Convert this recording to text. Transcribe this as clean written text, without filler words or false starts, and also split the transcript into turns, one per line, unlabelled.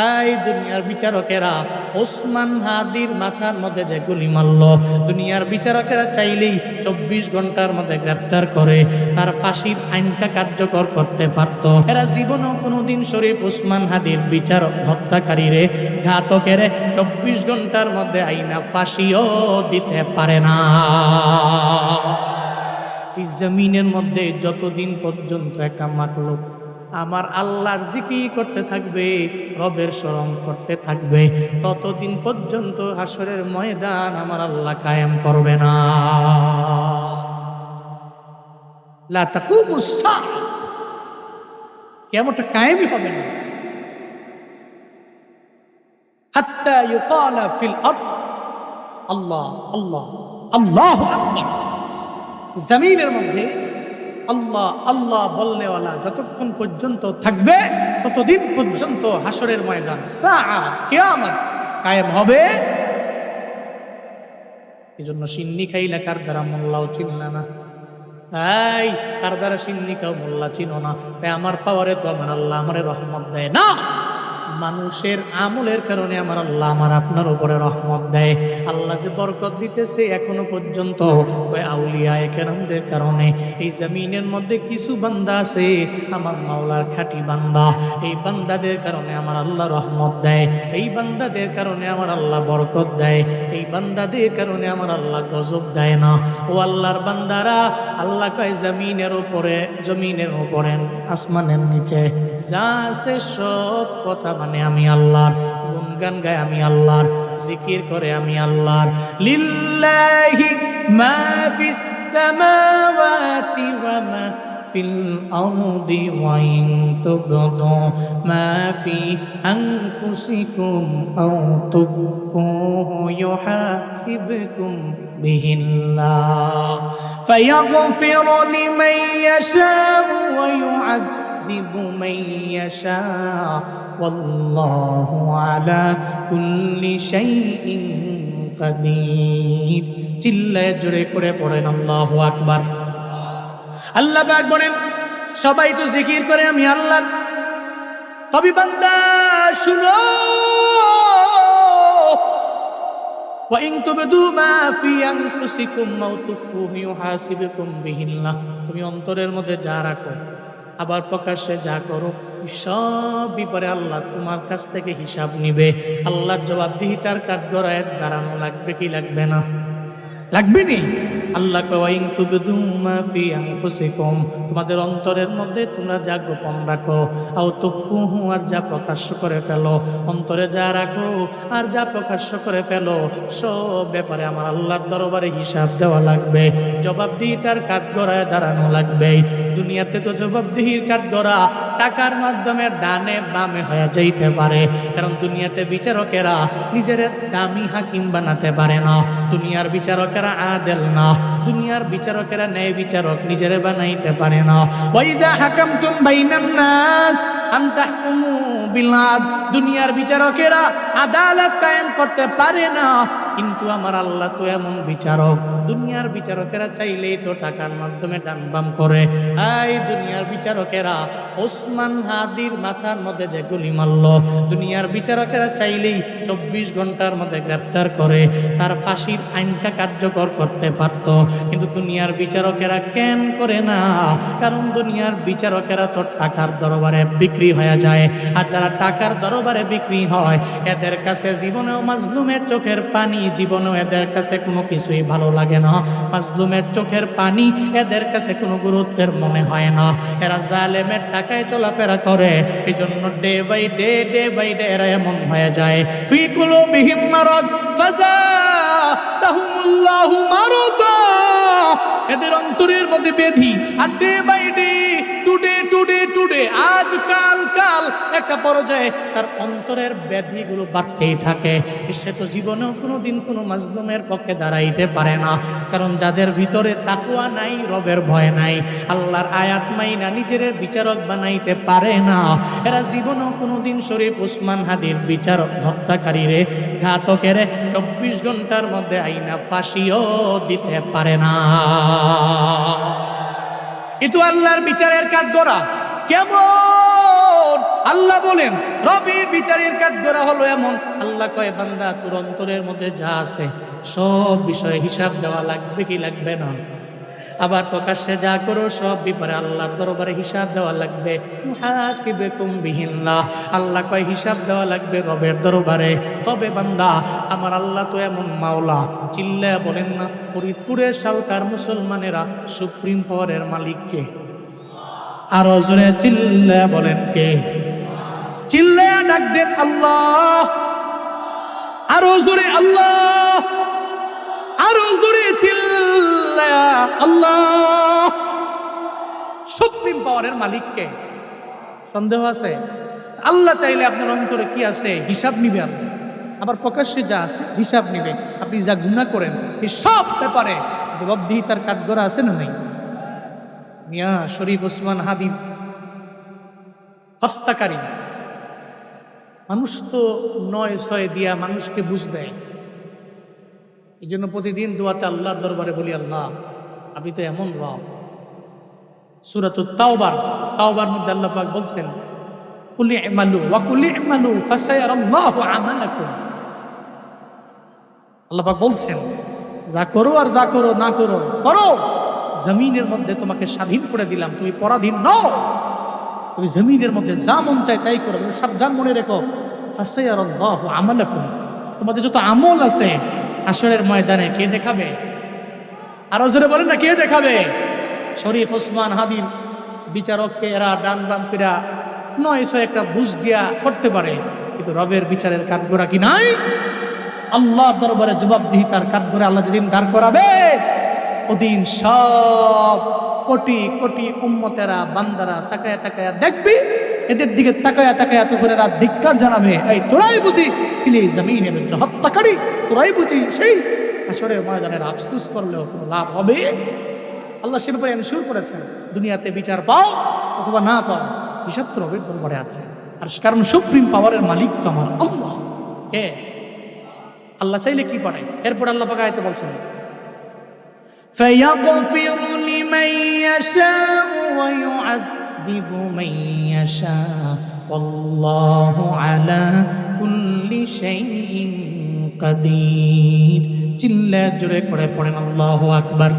এই দুনিয়ার বিচারকেরা ওসমান হাদির মাথার মধ্যে যে গুলি মারল, দুনিয়ার বিচারকেরা চাইলেই 24 ঘন্টার মধ্যে গ্রেফতার করে তার ফাঁসির আইনটা কার্যকর করতে পারত। এরা জীবনেও কোনোদিন শরীফ ওসমান হাদির বিচারক হত্যাকারীরে ঘাতকের 24 ঘন্টার মধ্যে আইনা ফাঁসিও দিতে পারে না। এই জমিনের মধ্যে যতদিন পর্যন্ত একটা মাখলুক আমার আল্লাহর জিকির করতে থাকবে, রবের স্মরণ করতে থাকবে, ততদিন পর্যন্ত হাসরের ময়দান আমার আল্লাহ কায়েম করবে না। লা তাকুমুস সাআহ, কিয়ামত কায়েমই হবে না হাত্তা ইউকালা ফিল আরদ আল্লাহ আল্লাহ আল্লাহু আকবার। জমিনের মধ্যে আল্লাহ আল্লাহ বলনেওয়ালা যতক্ষণ পর্যন্ত থাকবে ততদিন পর্যন্ত হাসরের ময়দান সাআহ কিয়ামত কায়েম হবে। এজন্য সিন্নি খাইলা কার দ্বারা মোল্লাও চিনলা না, এই কার দ্বারা সিন্নি খাও মোল্লা চিনো না, আমার পাওয়ারে তো আমার আল্লাহ আমারে রহমত দেয় না, মানুষের আমলের কারণে আমার আল্লাহ আমার আপনার উপরে রহমত দেয়। আল্লাহ যে বরকত দিতেছে এখনো পর্যন্ত ওই আউলিয়া কেরামদের কারণে। এই জমিনের মধ্যে কিছু বান্দা আছে আমার মাওলার খাঁটি বান্দা, এই বান্দাদের কারণে আমার আল্লাহ রহমত দেয়, এই বান্দাদের কারণে আমার আল্লাহ বরকত দেয়, এই বান্দাদের কারণে আমার আল্লাহ গজব দেয় না। ও আল্লাহর বান্দারা, আল্লাহ কয় জমিনের উপরে আসমানের নিচে যা আছে সব কথা মানে আমি আল্লাহর, গুণগান গায় আমি আল্লাহর, জিকির করে আমি আল্লাহর। লিল্লাহি মা ফিস সামাওয়াতি ওয়া মা ফিল আরদি ওয়া ইন তুবদু মা ফি আনফুসিকুম আও তুখফুহু ইউহাসিবকুম বিহিল্লাহ ফায়াগফিরু লিমান ইয়াশাউ ওয়া ইউআযযিবু মান ইয়াশাউ ওয়াল্লাহু আলা কুল্লি শাইইন কাদির। চিল্লায় জোরে করে পড়েন আল্লাহু আকবার। আল্লাহ পাক বলেন সবাই তো জিকির করে আমি আল্লাহ, তবে বান্দা শুনো, ওয়া ইন তুবদু মা ফি আনফুসিকুম আও তুখফুহু ইউহাসিবকুম বিহিল্লাহ, তুমি অন্তরের মধ্যে যা রাখো আবার প্রকাশ্যে যা করো সব ব্যাপারে আল্লাহ তোমার কাছ থেকে হিসাব নিবে। আল্লাহর জবাবদিহিতার কাঠগড়ায় দাঁড়ানো লাগবে কি লাগবে না? লাগবে নি? আল্লাহ কওয়াইন তুবদু মা ফি আনফুসিকুম, তোমাদের অন্তরের মধ্যে তোমরা যা গোপন রাখো, আও তুখফুহু আর যা প্রকাশ্য করে ফেলো, অন্তরে যা রাখো আর যা প্রকাশ্য করে ফেলো সব ব্যাপারে আমার আল্লাহর দরবারে হিসাব দেওয়া লাগবে, জবাবদিহিতার কাঠগড়ায় দাঁড়ানো লাগবে। দুনিয়াতে তো জবাবদিহির কাঠগড়া টাকার মাধ্যমে ডানে বামে হয়ে যাইতে পারে, কারণ দুনিয়াতে বিচারকেরা নিজের দামি হাকিম বানাতে পারে না, দুনিয়ার বিচারকেরা আদেল না, দুনিয়ার বিচারকেরা ন্যায় বিচারক নিজেরা বানাইতে পারে না। ওয়াইদা হাকামতুম বাইনান নাস আন তাহকুমু বিল আদল, দুনিয়ার বিচারকেরা আদালত কায়েম করতে পারে না, কিন্তু আমার আল্লাহ তো এমন বিচারক, দুনিয়ার বিচারকেরা চাইলেই তো টাকার মাধ্যমে ডান বাম করে। এই দুনিয়ার বিচারকেরা ওসমান হাদির মাথার মধ্যে যে গুলি মারল, দুনিয়ার বিচারকেরা চাইলেই 24 ঘন্টার মধ্যে গ্রেফতার করে তার ফাঁসির আইনটা কার্যকর করতে পারত, কিন্তু দুনিয়ার বিচারকেরা কেন করে না? কারণ দুনিয়ার বিচারকেরা তো টাকার দরবারে বিক্রি হয়ে যায়, আর যারা টাকার দরবারে বিক্রি হয় এদের কাছে জীবনেও মাজলুমের চোখের পানি, জীবনেও এদের কাছে কোনো কিছুই ভালো লাগে না, মাজলুমের চোখের পানি এদের কাছে কোনো গুরুত্বের মনে হয় না, এরা জালেমের টাকায় চলাফেরা করে। এই জন্য ডে বাই ডে এরা এমন হয়ে যায় ফি কুলুবিহিম মারাদ ফাযাদাহুমুল্লাহু মারাদা, এদের অন্তরের মধ্যে ব্যাধি, আর ডে বাই ডে টুডে আজ কাল একটা পর্যায়ে তার অন্তরের ব্যাধিগুলো বাড়তেই থাকে। সে তো জীবনেও কোনোদিন কোনো মাজলুমের পক্ষে দাঁড়াইতে পারে না, কারণ যাদের ভিতরে তাকওয়া নাই, রবের ভয় নাই, আল্লাহর আয়াত মাইনা নিজের বিচারক বানাইতে পারে না, এরা জীবনেও কোনোদিন শরীফ ওসমান হাদির বিচারক হত্যাকারীরে ঘাতকের 24 ঘন্টার মধ্যে আইনা ফাঁসিও দিতে পারে না। কিন্তু আল্লাহর বিচারের কাঠগড়া কেমন? আল্লাহ বলেন রবের বিচারের কাঠগড়া হলো এমন, আল্লাহ কয় বান্দা তোর অন্তরের মধ্যে যা আছে সব বিষয়ে হিসাব দেওয়া লাগবে কি লাগবে না? আবার প্রকাশ্যে যা করো সব ব্যাপারে আল্লাহর দরবারে হিসাব দেওয়া লাগবে। মুহাসিবুকুম বিহিল্লাহ, আল্লাহ কয় হিসাব দেওয়া লাগবে রবের দরবারে। তবে বান্দা আমার আল্লাহ তো এমন মাওলা, চিল্লায়া বলেন না ফরিদপুরের সালকার মুসলমানেরা সুপ্রিম পাওয়ারের মালিক কে? আরো জোরে চিল্লায়া বলেন কে? চিল্লায়া ডাক দেন আল্লাহ, আরো জোরে আল্লাহ, আরো জোরে চিল্লায়া আল্লাহ। সুপ্রিম পাওয়ারের মালিক কে? সন্দেহ আছে? আল্লাহ চাইলে আপনার অন্তরে কি আছে হিসাব নিবে, আপনি আবার প্রকাশ্যে যা আছে হিসাব নিবে। আপনি যা গুনাহ করেন এই সব ব্যাপারে জবাবদিহিতার কাঠগড়া আছে না নাই? মিয়া শরীফ ওসমান হাদি হত্যাকারী মানুষ তো ৯-৬ দিয়া মানুষকে বুঝ দেয়। এই জন্য প্রতিদিন দোয়াতে আল্লাহর দরবারে বলি, আল্লাহ আপনি তো এমন রব। সূরাতুত তাওবার মধ্যে আল্লাহ পাক বলছেন কুল ইমালু ওয়া কুল ইমালু ফাসায়ারাল্লাহু আমালাকুম। আল্লাহ পাক বলছেন যা করো আর যা করো না করো করো, জমিনের মধ্যে তোমাকে স্বাধীন করে দিলাম, তুমি পরাধীন নও। তুমি জমিনের মধ্যে যা মন চায় তাই করো, সাবধান মনে রেখো ফাসায়ারাল্লাহু আমালাকুম। তোমাদের যত আমল আছে হাসরের ময়দানে কে দেখাবে? আরো জোরে বলেন না, কে দেখাবে? শরীফ ওসমান হাদির বিচারককে এরা ডান বাম পিরা ৯০০ একটা বুঝ দিয়া করতে পারে, কিন্তু রবের বিচারের কাঠগড়া কি নাই? আল্লাহ দরবারে জবাবদিহিতার কাঠগড়া আল্লাহ যেদিন দাঁড় করাবে ওদিন সব কোটি কোটি উম্মতেরা বান্দারা তাকায়া তাকায়া দেখবি, এদের দিকে তাকায়া তাকায়া তখন এরা ধিক্কার জানাবে, এই তোরাই বুঝি ছিলি জমিনের ভিতরে হত্যাকারী, তোরাই বুঝি সেই হাসরের ময়দানের আফসোস করলেও কোনো লাভ হবে? আল্লাহ সে ব্যাপারে এনশিওর করেছেন দুনিয়াতে বিচার পাও অথবা না পাও হিসাব তো রবের দরবারে আছে। আর কারণ সুপ্রিম পাওয়ারের মালিক তো আমার আল্লাহ। কে? আল্লাহ চাইলে কি পারে? এরপর আল্লাহ পাক আয়াতে বলছেন فَيَغْفِرُ لِمَن يَشَاءُ وَيُعَذِّبُ مَن يَشَاءُ وَاللَّهُ عَلَى كُلِّ شَيْءٍ قَدِيرٌ। চিল্লা জোরে করে পড়েন আল্লাহু আকবার।